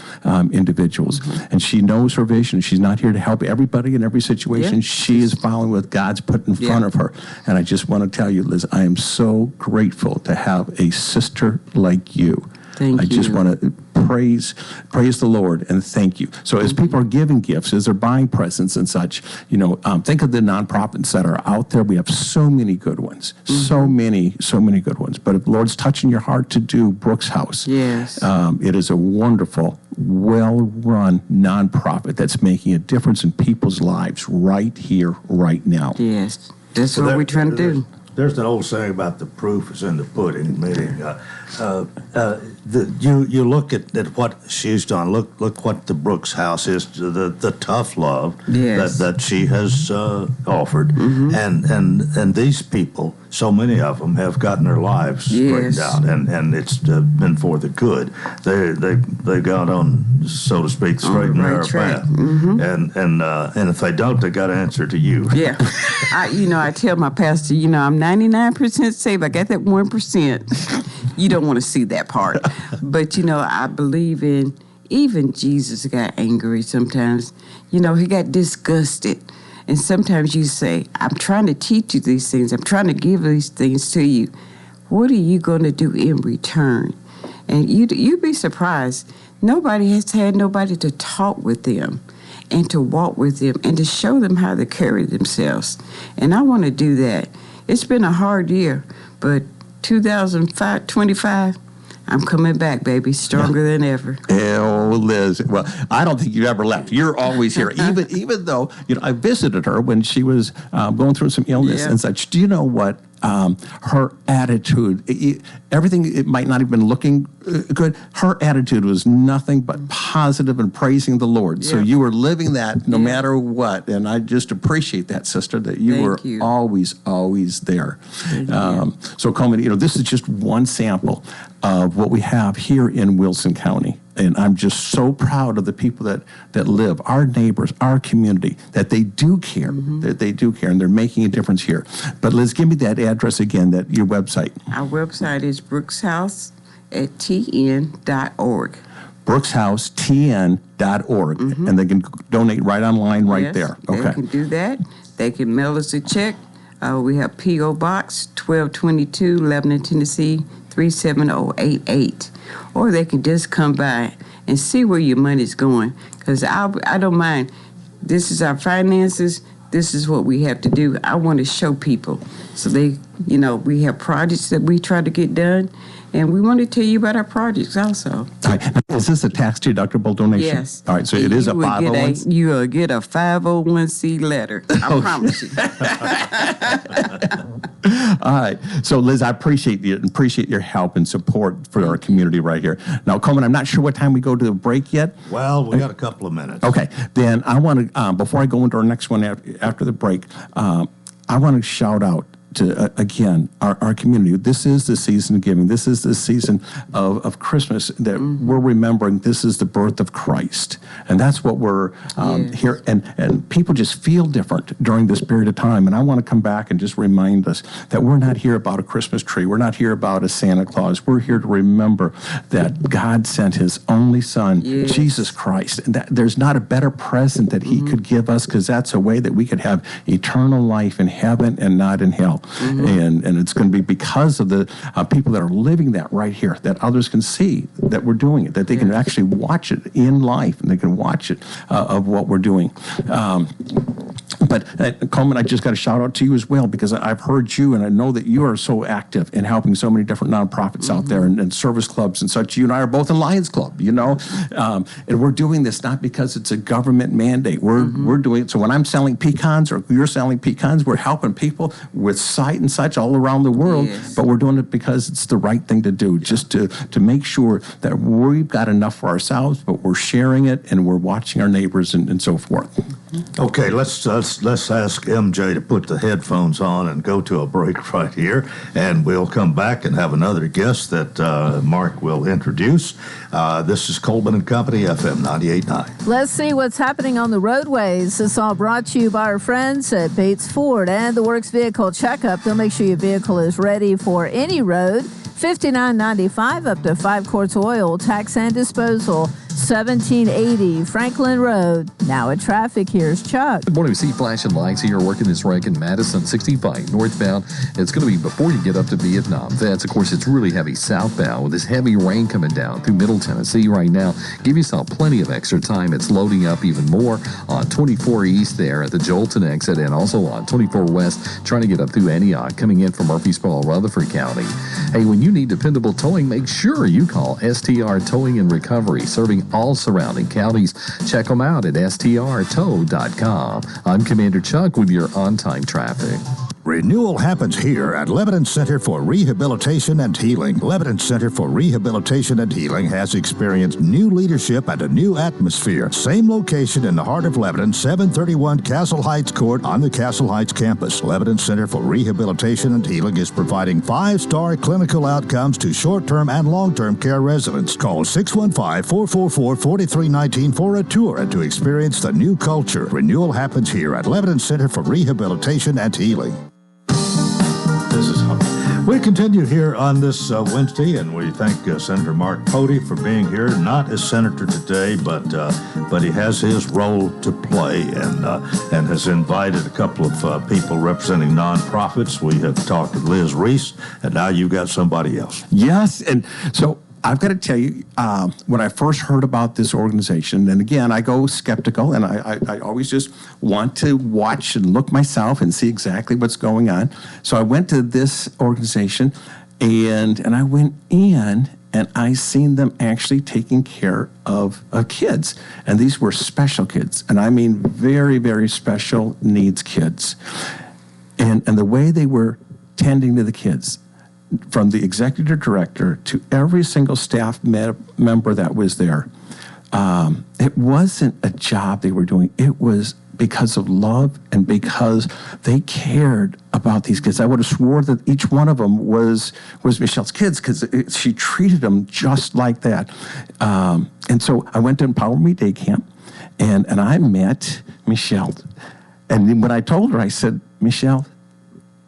individuals. Mm-hmm. And she knows her vision. She's not here to help everybody in every situation. Yeah. She is following what God's put in front of her. And I just want to tell you, Liz, I am so grateful to have a sister like you. Thank you. I just want to praise the Lord and thank you. So as people are giving gifts, as they're buying presents and such, think of the nonprofits that are out there. We have so many good ones, so many good ones. But if the Lord's touching your heart to do Brooks House, yes, it is a wonderful, well-run nonprofit that's making a difference in people's lives right here, right now. Yes, that's what we're trying to do. There's an old saying about the proof is in the pudding, meaning you look at what she's done. Look what the Brooks House is, the tough love that she has offered, and these people, so many of them have gotten their lives straightened out, and it's been for the good. They got on, so to speak, straight and narrow path, and if they don't, they got to answer to you. Yeah, I tell my pastor, I'm 99% saved. I got that 1%. You don't want to see that part. But, I believe even Jesus got angry sometimes. He got disgusted. And sometimes you say, I'm trying to teach you these things. I'm trying to give these things to you. What are you going to do in return? And you'd be surprised. Nobody has had nobody to talk with them and to walk with them and to show them how to carry themselves. And I want to do that. It's been a hard year, but 2025, I'm coming back, baby, stronger than ever. Oh, Liz. Well, I don't think you ever left. You're always here. Even though, I visited her when she was going through some illness and such. Do you know what? Her attitude, everything, it might not have been looking good. Her attitude was nothing but positive and praising the Lord. Yeah. So you were living that no matter what. And I just appreciate that, sister, that you were always there. So Coleman, this is just one sample of what we have here in Wilson County. And I'm just so proud of the people that live, our neighbors, our community, that they do care, that they do care, and they're making a difference here. But Liz, give me that address again, your website. Our website is BrooksHouseTN.org. BrooksHouseTN.org. And they can donate right online there. Okay. They can do that. They can mail us a check. We have P.O. Box 1222, Lebanon, Tennessee, 37088. Or they can just come by and see where your money's going. Because I don't mind. This is our finances. This is what we have to do. I want to show people. So we have projects that we try to get done. And we want to tell you about our projects also. All right. Is this a tax-deductible donation? Yes. All right, so it is a 501c? You will get a 501c letter. I promise you. All right. So, Liz, I appreciate your help and support for our community right here. Now, Coleman, I'm not sure what time we go to the break yet. Well, we got a couple of minutes. Okay. Then I want to, before I go into our next one after the break, I want to shout out to, again, our community. This is the season of giving. This is the season of Christmas that we're remembering. This is the birth of Christ. And that's what we're here. And people just feel different during this period of time. And I want to come back and just remind us that we're not here about a Christmas tree. We're not here about a Santa Claus. We're here to remember that God sent his only son, Jesus Christ. And that there's not a better present that he could give us, because that's a way that we could have eternal life in heaven and not in hell. and it's going to be because of the people that are living that right here, that others can see that we're doing it, that they can actually watch it in life, and they can watch it of what we're doing. But Coleman, I just got to shout out to you as well, because I've heard you, and I know that you are so active in helping so many different nonprofits out there and service clubs and such. You and I are both in Lions Club, and we're doing this not because it's a government mandate. We're doing it. So when I'm selling pecans or you're selling pecans, we're helping people with sight and such all around the world. Yes. But we're doing it because it's the right thing to do, just to make sure that we've got enough for ourselves, but we're sharing it and we're watching our neighbors and so forth. Okay, let's ask MJ to put the headphones on and go to a break right here, and we'll come back and have another guest that Mark will introduce. This is Coleman and Company, FM 98.9. Let's see what's happening on the roadways. This all brought to you by our friends at Bates Ford and the Works Vehicle Checkup. They'll make sure your vehicle is ready for any road. $59.95 up to 5 quarts oil, tax and disposal. 1780 Franklin Road. Now at traffic, here's Chuck. Good morning. We see flashing lights here working this wreck in Madison 65 northbound. It's going to be before you get up to Vietnam. That's, of course, it's really heavy southbound with this heavy rain coming down through Middle Tennessee right now. Give yourself plenty of extra time. It's loading up even more on 24 East there at the Jolton exit, and also on 24 West trying to get up through Antioch coming in from Murfreesboro, Rutherford County. Hey, when you need dependable towing, make sure you call STR Towing and Recovery, serving all surrounding counties. Check them out at strtow.com. I'm Commander Chuck with your on-time traffic. Renewal happens here at Lebanon Center for Rehabilitation and Healing. Lebanon Center for Rehabilitation and Healing has experienced new leadership and a new atmosphere. Same location in the heart of Lebanon, 731 Castle Heights Court on the Castle Heights campus. Lebanon Center for Rehabilitation and Healing is providing 5-star clinical outcomes to short-term and long-term care residents. Call 615-444-4319 for a tour and to experience the new culture. Renewal happens here at Lebanon Center for Rehabilitation and Healing. We continue here on this Wednesday, and we thank Senator Mark Pody for being here. Not as senator today, but he has his role to play, and has invited a couple of people representing nonprofits. We have talked with Liz Reese, and now you've got somebody else. Yes, and so I've got to tell you, when I first heard about this organization, and again, I go skeptical, and I always just want to watch and look myself and see exactly what's going on. So I went to this organization, and I went in, and I seen them actually taking care of kids. And these were special kids, and I mean very, very special needs kids. And the way they were tending to the kids, from the executive director to every single staff member that was there, it wasn't a job they were doing. It was because of love and because they cared about these kids. I would have swore that each one of them was Michelle's kids, because she treated them just like that. And so I went to Empower Me Day Camp, and I met Michelle. And when I told her, I said, Michelle,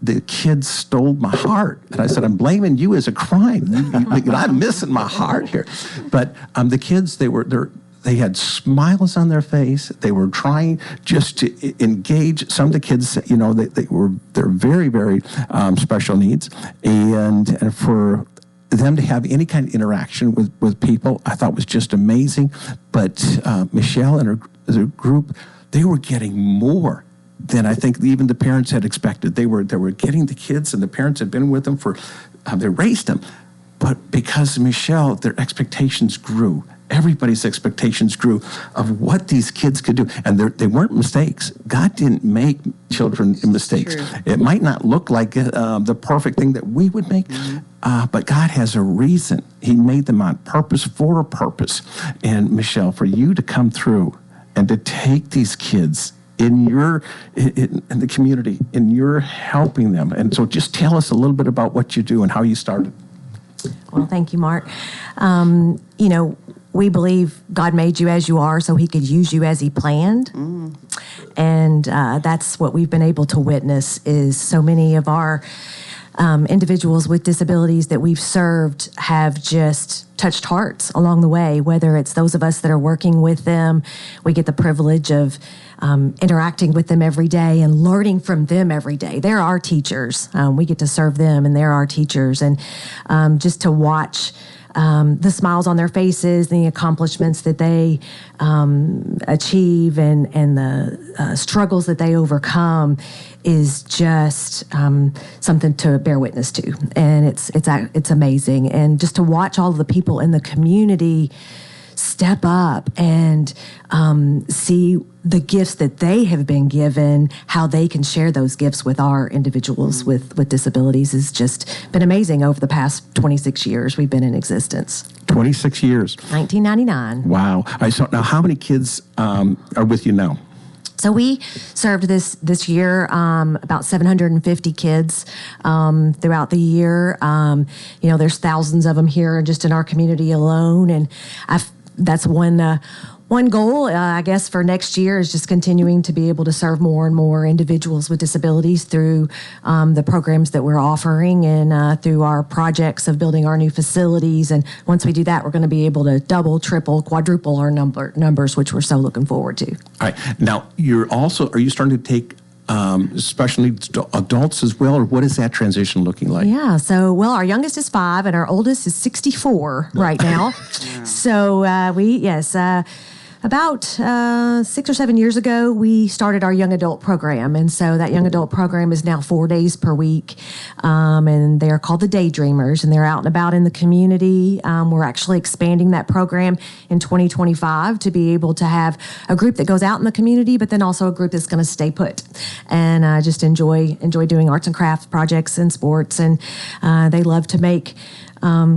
the kids stole my heart. And I said, I'm blaming you as a crime. I'm missing my heart here. But the kids, they had smiles on their face. They were trying just to engage. Some of the kids, they're very, very special needs. And for them to have any kind of interaction with people, I thought was just amazing. But Michelle and her group, they were getting more than I think even the parents had expected. They were getting the kids, and the parents had been with them they raised them. But because of Michelle, their expectations grew. Everybody's expectations grew of what these kids could do. And they weren't mistakes. God didn't make children mistakes. True. It might not look like the perfect thing that we would make, but God has a reason. He made them on purpose, for a purpose. And Michelle, for you to come through and to take these kids in the community, and you're helping them. And so just tell us a little bit about what you do and how you started. Well, thank you, Mark. We believe God made you as you are so he could use you as he planned. And that's what we've been able to witness, is so many of our individuals with disabilities that we've served have just touched hearts along the way, whether it's those of us that are working with them. We get the privilege of interacting with them every day and learning from them every day. They're our teachers. We get to serve them, and they're our teachers. And just to watch the smiles on their faces, the accomplishments that they achieve, and the struggles that they overcome is just something to bear witness to, and it's amazing. And just to watch all of the people in the community step up and see the gifts that they have been given, how they can share those gifts with our individuals with disabilities has just been amazing over the past 26 years we've been in existence. 26 years. 1999. Wow. All right, so now how many kids are with you now? So we served this year about 750 kids throughout the year. There's thousands of them here just in our community alone, and that's one goal, I guess, for next year is just continuing to be able to serve more and more individuals with disabilities through the programs that we're offering and through our projects of building our new facilities. And once we do that, we're going to be able to double, triple, quadruple our numbers, which we're so looking forward to. All right. Now, are you starting to take special needs adults as well, or what is that transition looking like? Yeah, so, our youngest is 5 and our oldest is 64 right now. So about 6 or 7 years ago, we started our young adult program. And so that young adult program is now 4 days per week. And they are called the Daydreamers, and they're out and about in the community. We're actually expanding that program in 2025 to be able to have a group that goes out in the community, but then also a group that's going to stay put and just enjoy doing arts and crafts projects and sports. And they love to make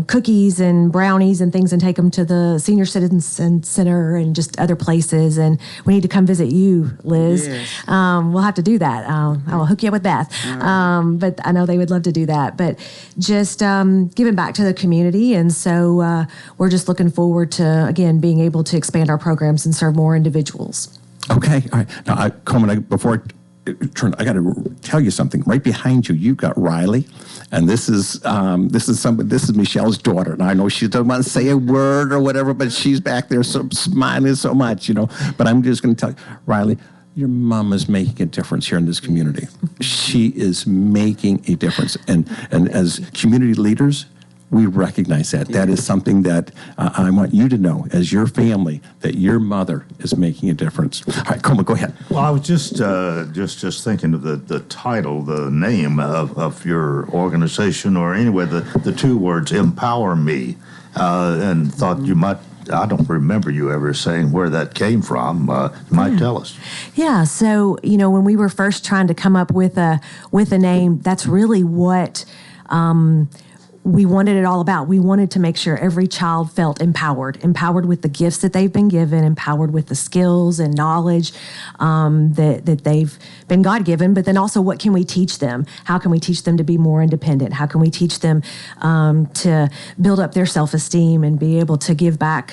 cookies and brownies and things and take them to the Senior Citizen Center and just other places. And we need to come visit you, Liz. Yes. We'll have to do that. I will hook you up with Beth. But I know they would love to do that. But just giving back to the community. And so we're just looking forward to, again, being able to expand our programs and serve more individuals. Okay. All right. Now, Coleman, before I got to tell you something. Right behind you, you've got Riley, and this is Michelle's daughter. And I know she doesn't want to say a word or whatever, but she's back there smiling so much, But I'm just going to tell you, Riley, your mom is making a difference here in this community. She is making a difference, and as community leaders, we recognize that. That is something that I want you to know, as your family, that your mother is making a difference. All right, Coleman, go ahead. Well, I was just thinking of the title, the name of your organization, or anyway, the two words, Empower Me, and thought you might. I don't remember you ever saying where that came from. You might tell us. Yeah. So when we were first trying to come up with a name, that's really what. We wanted it all about. We wanted to make sure every child felt empowered with the gifts that they've been given, empowered with the skills and knowledge that they've been God-given, but then also what can we teach them? How can we teach them to be more independent? How can we teach them to build up their self-esteem and be able to give back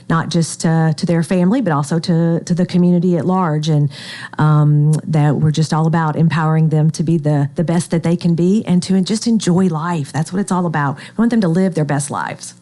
not just to their family, but also to the community at large, and that we're just all about empowering them to be the best that they can be and to just enjoy life. That's what it's all about. We want them to live their best lives.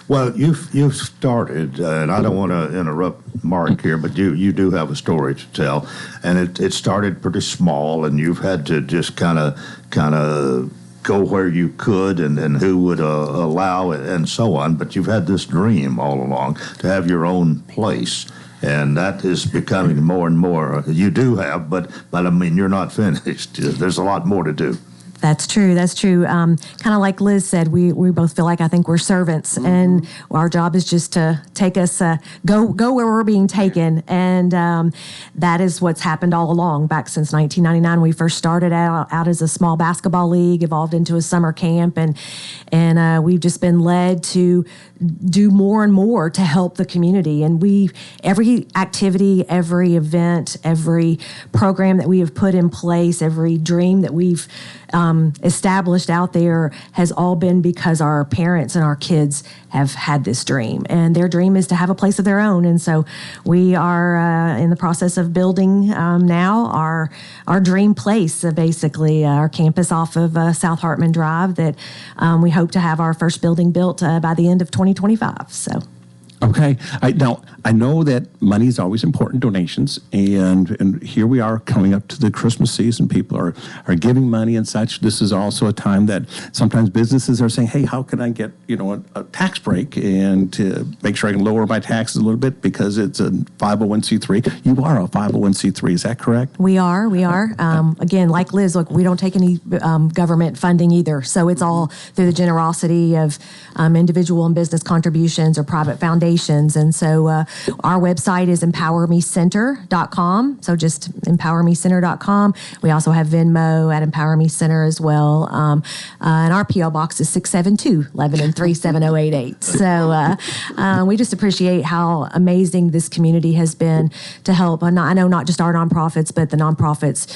Well, you've started, and I don't want to interrupt Mark here, but you do have a story to tell, and it started pretty small, and you've had to just kind of go where you could and who would allow it and so on, but you've had this dream all along to have your own place. And that is becoming more and more. You do have, but I mean, you're not finished. There's a lot more to do. That's true. Kind of like Liz said, we both feel like I think we're servants, and our job is just to take us, go where we're being taken. And that is what's happened all along. Back since 1999, we first started out as a small basketball league, evolved into a summer camp, and we've just been led to do more and more to help the community. And every activity, every event, every program that we have put in place, every dream that we've established out there has all been because our parents and our kids have had this dream, and their dream is to have a place of their own. And so we are in the process of building now our dream place, basically our campus off of South Hartman Drive, that we hope to have our first building built by the end of 2020. 2025. So. Okay. I know that money is always important, donations, and here we are coming up to the Christmas season. People are giving money and such. This is also a time that sometimes businesses are saying, hey, how can I get, a tax break and to make sure I can lower my taxes a little bit because it's a 501c3. You are a 501c3, is that correct? We are. Again, like Liz, look, we don't take any government funding either. So it's all through the generosity of individual and business contributions or private foundations. And so our website is empowermecenter.com. So just empowermecenter.com. We also have Venmo at Empower Me Center as well. And our P.O. Box is 672 Lebanon 37088. So we just appreciate how amazing this community has been to help. And I know not just our nonprofits, but the nonprofits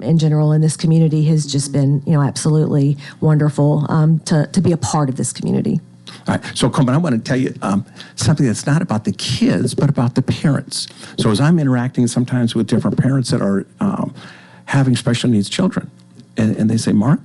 in general in this community has just been, absolutely wonderful to be a part of this community. All right. So, Coleman, I want to tell you something that's not about the kids, but about the parents. So as I'm interacting sometimes with different parents that are having special needs children, and they say, Mark,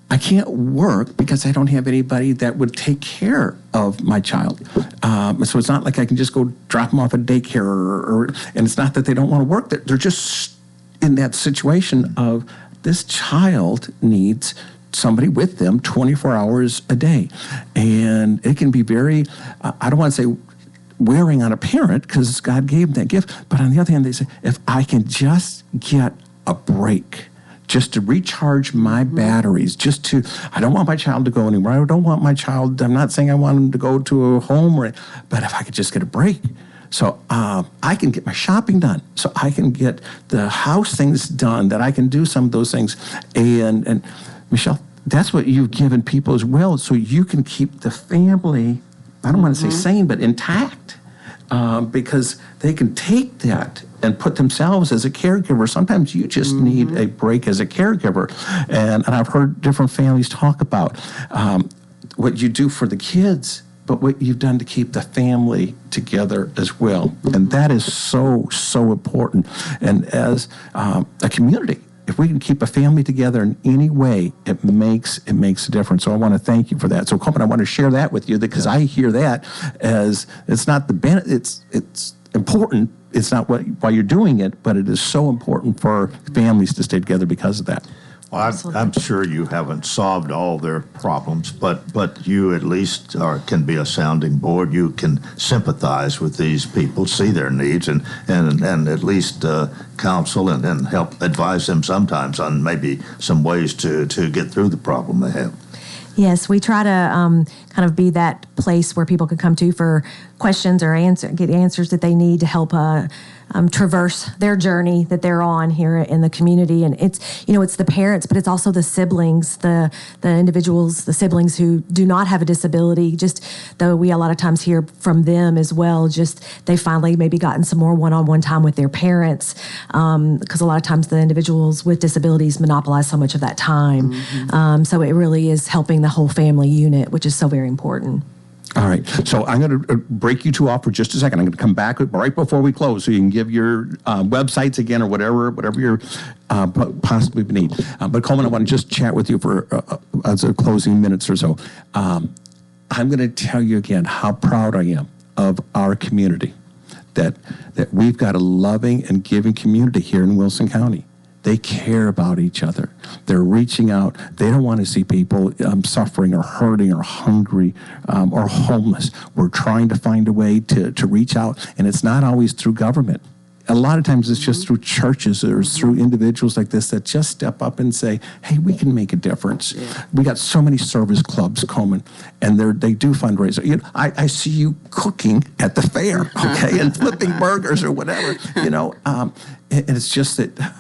I can't work because I don't have anybody that would take care of my child. So it's not like I can just go drop them off at daycare, and it's not that they don't want to work. They're just in that situation of this child needs somebody with them 24 hours a day. And it can be very, I don't want to say wearing on a parent because God gave them that gift. But on the other hand, they say, if I can just get a break, just to recharge my batteries, I don't want my child to go anywhere. I don't want my child, I'm not saying I want him to go to a home, but if I could just get a break. So I can get my shopping done. So I can get the house things done, that I can do some of those things. And Michelle, that's what you've given people as well, so you can keep the family, I don't want to say sane, but intact, because they can take that and put themselves as a caregiver. Sometimes you just need a break as a caregiver. And I've heard different families talk about what you do for the kids, but what you've done to keep the family together as well. And that is so, so important. And as a community, if we can keep a family together in any way, it makes a difference. So I want to thank you for that. So, Coleman, I want to share that with you because I hear that as it's not it's important. It's not why you're doing it, but it is so important for families to stay together because of that. Well, I'm sure you haven't solved all their problems, but you at least can be a sounding board. You can sympathize with these people, see their needs, and at least counsel and help advise them sometimes on maybe some ways to get through the problem they have. Yes, we try to kind of be that place where people can come to for questions or get answers that they need to help traverse their journey that they're on here in the community. And it's the parents, but it's also the siblings, the individuals, the siblings who do not have a disability, just though we a lot of times hear from them as well, just they finally maybe gotten some more one-on-one time with their parents, because a lot of times the individuals with disabilities monopolize so much of that time. So it really is helping the whole family unit, which is so very important. All right. So I'm going to break you two off for just a second. I'm going to come back right before we close so you can give your websites again or whatever you possibly need. But Coleman, I want to just chat with you for as a closing minutes or so. I'm going to tell you again how proud I am of our community, that we've got a loving and giving community here in Wilson County. They care about each other. They're reaching out. They don't want to see people suffering or hurting or hungry or homeless. We're trying to find a way to reach out, and it's not always through government. A lot of times it's just through churches or through individuals like this that just step up and say, hey, we can make a difference. Yeah. We got so many service clubs, Coleman, and they do fundraisers. I see you cooking at the fair, okay, and flipping burgers or whatever, and it's just that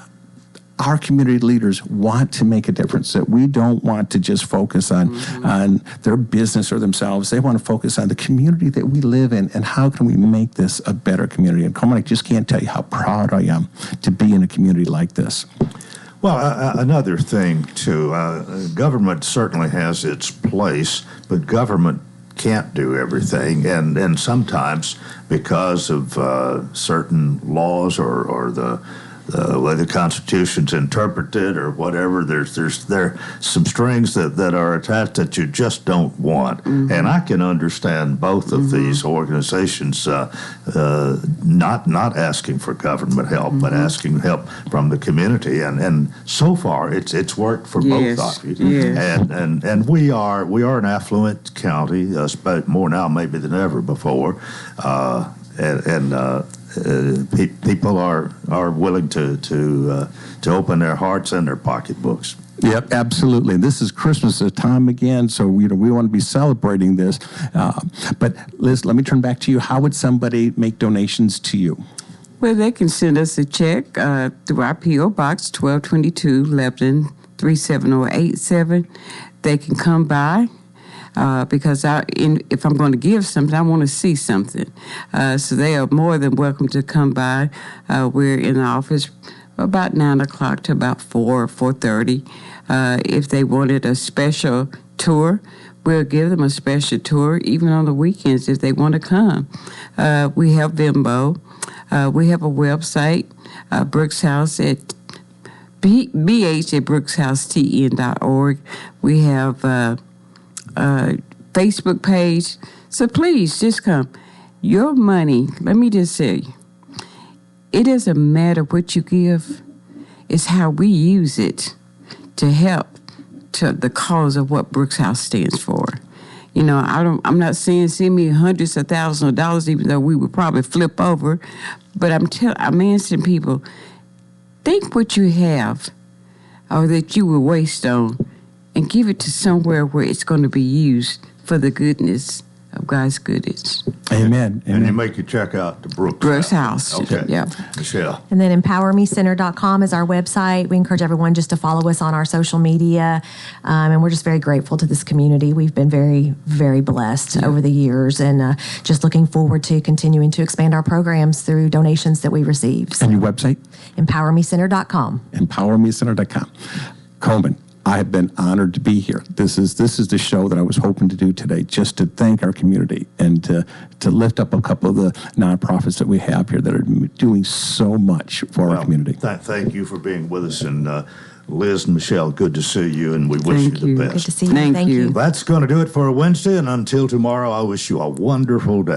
our community leaders want to make a difference, that we don't want to just focus on their business or themselves. They want to focus on the community that we live in and how can we make this a better community. And Coleman, I just can't tell you how proud I am to be in a community like this. Well, another thing, too, government certainly has its place, but government can't do everything. And sometimes because of certain laws or the way the Constitution's interpreted or whatever. There some strings that are attached that you just don't want. Mm-hmm. And I can understand both of these organizations not asking for government help, but asking help from the community. And so far, it's worked for both of you. Yes. And we are an affluent county, more now maybe than ever before, people are willing to open their hearts and their pocketbooks. Yep, absolutely. This is Christmas time again, so we want to be celebrating this. But Liz, let me turn back to you. How would somebody make donations to you? Well, they can send us a check through our P.O. Box 1222 Lebanon 37087. They can come by. Because if I'm going to give something, I want to see something. So they are more than welcome to come by. We're in the office about 9 o'clock to about 4:30. If they wanted a special tour, we'll give them a special tour, even on the weekends if they want to come. We have Venmo. We have a website, Brooks House at bh@brookshousetn.org. We have Facebook page. So please just come. Your money, let me just say, it doesn't matter what you give. It's how we use it to help to the cause of what Brooks House stands for. You know, I'm not saying send me hundreds of thousands of dollars, even though we would probably flip over. But I'm asking people, think what you have or that you will waste on, and give it to somewhere where it's going to be used for the goodness of God's goodness. Amen. And you make your check out to Brooks House. Okay. Yeah. Michelle. And then empowermecenter.com is our website. We encourage everyone just to follow us on our social media. And we're just very grateful to this community. We've been very, very blessed over the years, and just looking forward to continuing to expand our programs through donations that we receive. So, and your website? empowermecenter.com. empowermecenter.com. Coleman, I have been honored to be here. This is the show that I was hoping to do today, just to thank our community and to lift up a couple of the nonprofits that we have here that are doing so much for our community. Thank you for being with us. And Liz and Michelle, good to see you, and we wish you the best. Good to see you. Thank you. That's going to do it for a Wednesday, and until tomorrow, I wish you a wonderful day.